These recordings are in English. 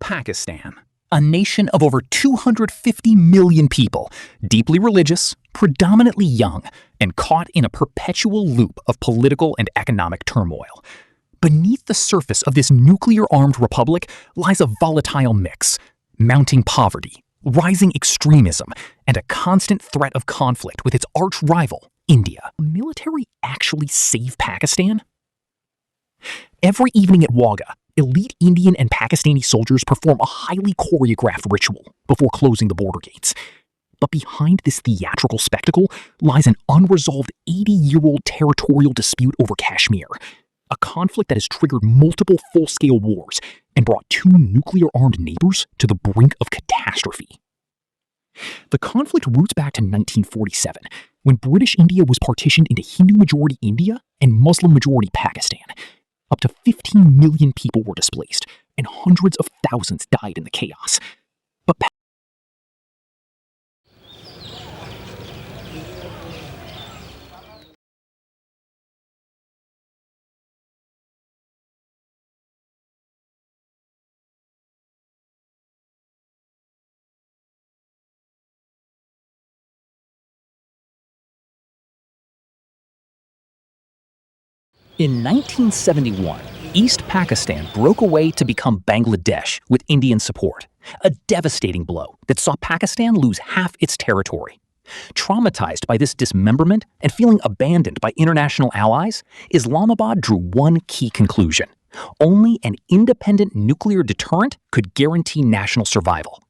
Pakistan, a nation of over 250 million people, deeply religious, predominantly young, and caught in a perpetual loop of political and economic turmoil. Beneath the surface of this nuclear-armed republic lies a volatile mix: mounting poverty, rising extremism, and a constant threat of conflict with its arch-rival, India. Will the military actually save Pakistan? Every evening at Wagah, elite Indian and Pakistani soldiers perform a highly choreographed ritual before closing the border gates. But behind this theatrical spectacle lies an unresolved 80-year-old territorial dispute over Kashmir, a conflict that has triggered multiple full-scale wars and brought two nuclear-armed neighbors to the brink of catastrophe. The conflict roots back to 1947, when British India was partitioned into Hindu-majority India and Muslim-majority Pakistan. Up to 15 million people were displaced, and hundreds of thousands died in the chaos. But in 1971, East Pakistan broke away to become Bangladesh with Indian support, a devastating blow that saw Pakistan lose half its territory. Traumatized by this dismemberment and feeling abandoned by international allies, Islamabad drew one key conclusion: only an independent nuclear deterrent could guarantee national survival.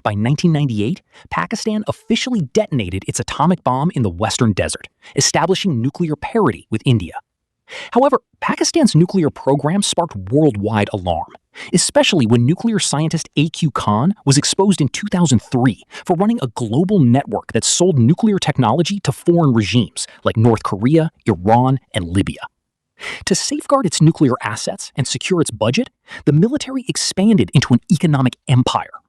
By 1998, Pakistan officially detonated its atomic bomb in the Western Desert, establishing nuclear parity with India. However, Pakistan's nuclear program sparked worldwide alarm, especially when nuclear scientist A.Q. Khan was exposed in 2003 for running a global network that sold nuclear technology to foreign regimes like North Korea, Iran, and Libya. To safeguard its nuclear assets and secure its budget, the military expanded into an economic empire.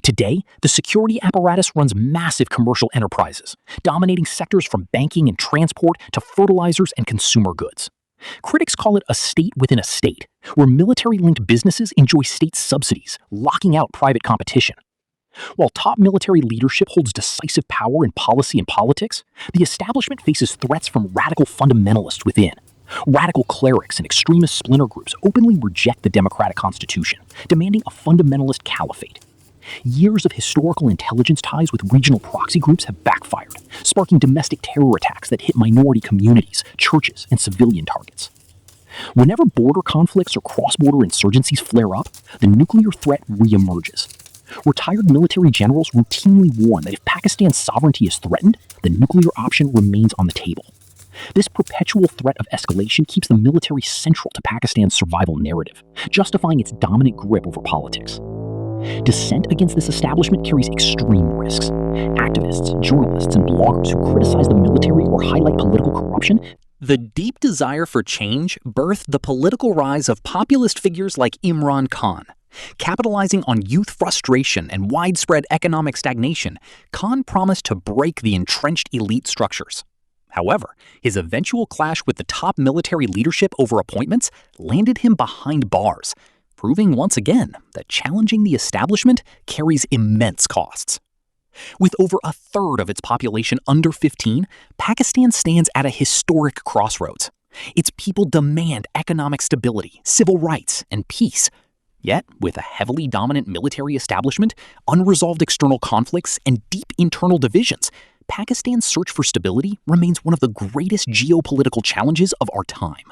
Today, the security apparatus runs massive commercial enterprises, dominating sectors from banking and transport to fertilizers and consumer goods. Critics call it a state within a state, where military-linked businesses enjoy state subsidies, locking out private competition. While top military leadership holds decisive power in policy and politics, the establishment faces threats from radical fundamentalists within. Radical clerics and extremist splinter groups openly reject the democratic constitution, demanding a fundamentalist caliphate. Years of historical intelligence ties with regional proxy groups have backfired, sparking domestic terror attacks that hit minority communities, churches, and civilian targets. Whenever border conflicts or cross-border insurgencies flare up, the nuclear threat reemerges. Retired military generals routinely warn that if Pakistan's sovereignty is threatened, the nuclear option remains on the table. This perpetual threat of escalation keeps the military central to Pakistan's survival narrative, justifying its dominant grip over politics. Dissent against this establishment carries extreme risks. Activists, journalists, and bloggers who criticize the military or highlight political corruption. The deep desire for change birthed the political rise of populist figures like Imran Khan. Capitalizing on youth frustration and widespread economic stagnation, Khan promised to break the entrenched elite structures. However, his eventual clash with the top military leadership over appointments landed him behind bars, proving once again that challenging the establishment carries immense costs. With over a third of its population under 15, Pakistan stands at a historic crossroads. Its people demand economic stability, civil rights, and peace. Yet, with a heavily dominant military establishment, unresolved external conflicts, and deep internal divisions, Pakistan's search for stability remains one of the greatest geopolitical challenges of our time.